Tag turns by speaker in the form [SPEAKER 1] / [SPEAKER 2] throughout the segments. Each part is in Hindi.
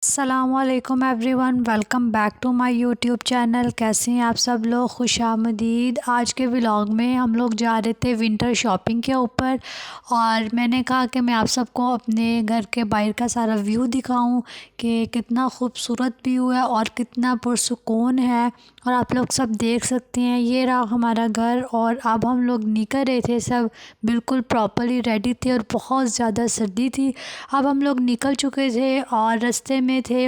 [SPEAKER 1] अस्सलामुअलैकुम everyone, welcome back to my YouTube channel. कैसे हैं आप सब लोग? खुशामदीद। आज के व्लॉग में हम लोग जा रहे थे विंटर शॉपिंग के ऊपर, और मैंने कहा कि मैं आप सबको अपने घर के बाहर का सारा व्यू दिखाऊं कि कितना खूबसूरत व्यू है और कितना पुरसुकून है। और आप लोग सब देख सकते हैं, ये रहा हमारा घर। और अब हम लोग निकल रहे थे, सब बिल्कुल प्रॉपरली रेडी थे और बहुत ज़्यादा सर्दी थी। अब हम लोग निकल चुके थे और रास्ते में थे,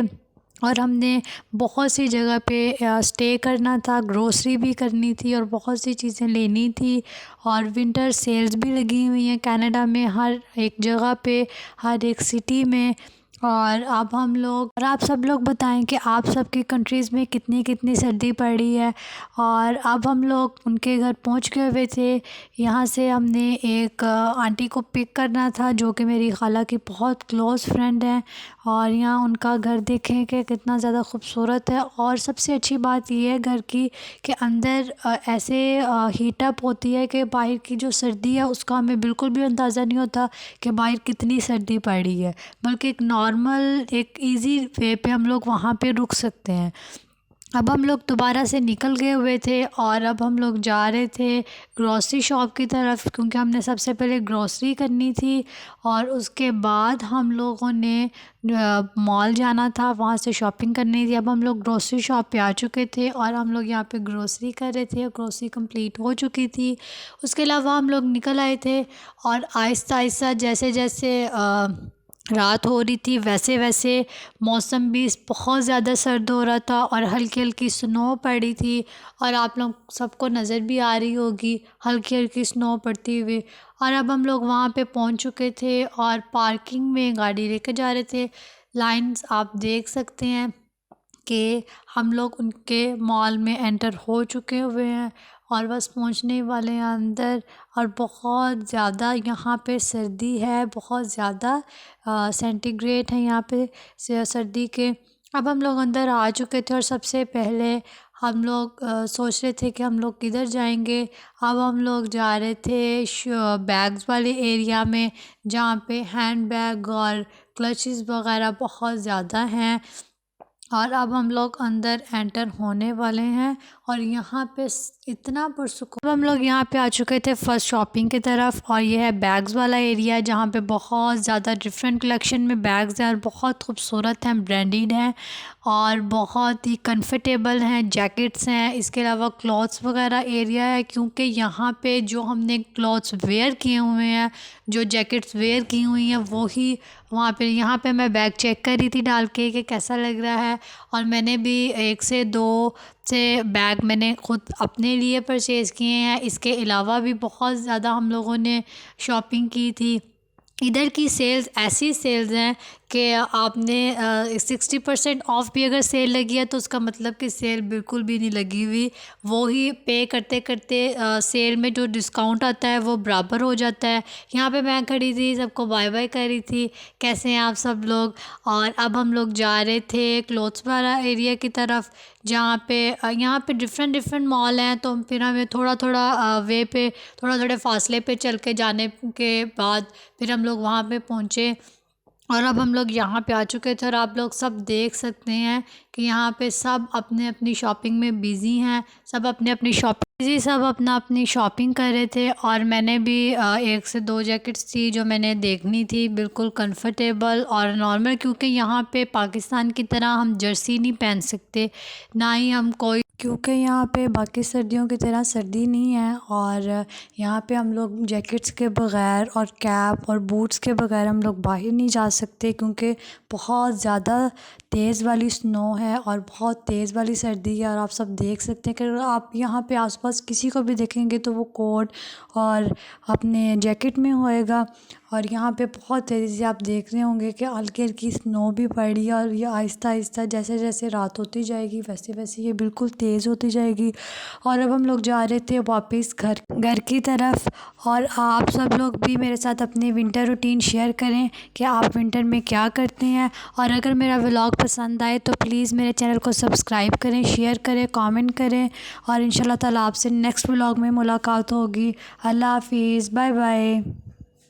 [SPEAKER 1] और हमने बहुत सी जगह पे स्टे करना था, ग्रोसरी भी करनी थी और बहुत सी चीज़ें लेनी थी। और विंटर सेल्स भी लगी हुई हैं कनाडा में, हर एक जगह पे, हर एक सिटी में। और अब हम लोग, और आप सब लोग बताएं कि आप सबकी कंट्रीज़ में कितनी कितनी सर्दी पड़ी है। और अब हम लोग उनके घर पहुंच गए हुए थे। यहाँ से हमने एक आंटी को पिक करना था जो कि मेरी खाला की बहुत क्लोज़ फ्रेंड है। और यहाँ उनका घर देखें कि कितना ज़्यादा खूबसूरत है। और सबसे अच्छी बात ये है घर की कि अंदर ऐसे हीटअप होती है कि बाहर की जो सर्दी है उसका हमें बिल्कुल भी अंदाज़ा नहीं होता कि बाहर कितनी सर्दी पड़ी है, बल्कि एक नॉर्मल, एक इजी वे पे हम लोग वहाँ पे रुक सकते हैं। अब हम लोग दोबारा से निकल गए हुए थे और अब हम लोग जा रहे थे ग्रॉसरी शॉप की तरफ, क्योंकि हमने सबसे पहले ग्रॉसरी करनी थी और उसके बाद हम लोगों ने मॉल जाना था, वहाँ से शॉपिंग करनी थी। अब हम लोग ग्रॉसरी शॉप पे आ चुके थे और हम लोग यहाँ पे ग्रॉसरी कर रहे थे। ग्रॉसरी कंप्लीट हो चुकी थी। उसके अलावा हम लोग निकल आए थे, और आहिस्ता आहिस्ता जैसे जैसे रात हो रही थी वैसे वैसे मौसम भी बहुत ज़्यादा सर्द हो रहा था और हल्की हल्की स्नो पड़ी थी। और आप लोग सबको नज़र भी आ रही होगी हल्की हल्की स्नो पड़ती हुई। और अब हम लोग वहाँ पे पहुँच चुके थे और पार्किंग में गाड़ी लेकर जा रहे थे। लाइंस आप देख सकते हैं कि हम लोग उनके मॉल में एंटर हो चुके हुए हैं और बस पहुंचने वाले हैं अंदर। और बहुत ज़्यादा यहाँ पे सर्दी है, बहुत ज़्यादा सेंटीग्रेड है यहाँ पे सर्दी के। अब हम लोग अंदर आ चुके थे और सबसे पहले हम लोग सोच रहे थे कि हम लोग किधर जाएंगे। अब हम लोग जा रहे थे बैग्स वाले एरिया में, जहाँ पे हैंड बैग और क्लचेस वगैरह बहुत ज़्यादा हैं। और अब हम लोग अंदर एंटर होने वाले हैं और यहाँ पे इतना पुरसुकून। अब हम लोग यहाँ पे आ चुके थे फर्स्ट शॉपिंग की तरफ, और ये है बैग्स वाला एरिया जहाँ पे बहुत ज़्यादा डिफरेंट कलेक्शन में बैग्स हैं और बहुत खूबसूरत हैं, ब्रांडेड हैं और बहुत ही कंफर्टेबल हैं, जैकेट्स हैं। इसके अलावा क्लॉथ्स वगैरह एरिया है, क्योंकि यहाँ पे जो हमने क्लॉथ्स वेयर किए हुए हैं, जो जैकेट्स वेयर की हुई हैं, वो ही वहाँ पे, यहाँ पे मैं बैग चेक कर रही थी डाल के कि कैसा लग रहा है। और मैंने भी एक से दो से बैग मैंने ख़ुद अपने लिए परचेज़ किए हैं। इसके अलावा भी बहुत ज़्यादा हम लोगों ने शॉपिंग की थी। इधर की सेल्स ऐसी सेल्स हैं कि आपने 60% ऑफ भी अगर सेल लगी है तो उसका मतलब कि सेल बिल्कुल भी नहीं लगी हुई। वो ही पे करते करते सेल में जो डिस्काउंट आता है वो बराबर हो जाता है। यहाँ पे मैं खड़ी थी, सबको बाय बाय कर रही थी, कैसे हैं आप सब लोग। और अब हम लोग जा रहे थे क्लोथ्स वाला एरिया की तरफ, जहाँ पे यहाँ पे डिफरेंट डिफरेंट मॉल हैं। तो फिर हमें थोड़ा थोड़ा वे पे, थोड़ा थोड़े फासले पे चल के जाने के बाद फिर हम लोग वहाँ पे पहुँचे। और अब हम लोग यहाँ पे आ चुके थे और आप लोग सब देख सकते हैं कि यहाँ पे सब अपने अपनी शॉपिंग में बिज़ी हैं, सब अपने अपनी शॉपिंग बिज़ी, सब अपना अपनी शॉपिंग कर रहे थे। और मैंने भी एक से दो जैकेट्स थी जो मैंने देखनी थी, बिल्कुल कंफर्टेबल और नॉर्मल, क्योंकि यहाँ पे पाकिस्तान की तरह हम जर्सी नहीं पहन सकते, ना ही हम कोई, क्योंकि यहाँ पे बाकी सर्दियों की तरह सर्दी नहीं है। और यहाँ पे हम लोग जैकेट्स के बग़ैर और कैप और बूट्स के बग़ैर हम लोग बाहर नहीं जा सकते, क्योंकि बहुत ज़्यादा तेज़ वाली स्नो है और बहुत तेज़ वाली सर्दी है। और आप सब देख सकते हैं कि अगर आप यहाँ पे आसपास किसी को भी देखेंगे तो वो कोट और अपने जैकेट में होएगा। और यहाँ पे बहुत तेज़ी से आप देख रहे होंगे कि हल्की हल्की स्नो भी पड़ी है, और ये आहिस्ता आहिस्ता जैसे जैसे रात होती जाएगी वैसे वैसे ये बिल्कुल तेज़ होती जाएगी। और अब हम लोग जा रहे थे वापस घर घर की तरफ। और आप सब लोग भी मेरे साथ अपनी विंटर रूटीन शेयर करें कि आप विंटर में क्या करते हैं। और अगर मेरा व्लॉग पसंद आए तो प्लीज़ मेरे चैनल को सब्सक्राइब करें, शेयर करें, कमेंट करें। और इंशाल्लाह ताला आपसे नेक्स्ट व्लॉग में मुलाकात होगी। अल्लाह हाफिज़, बाय बाय।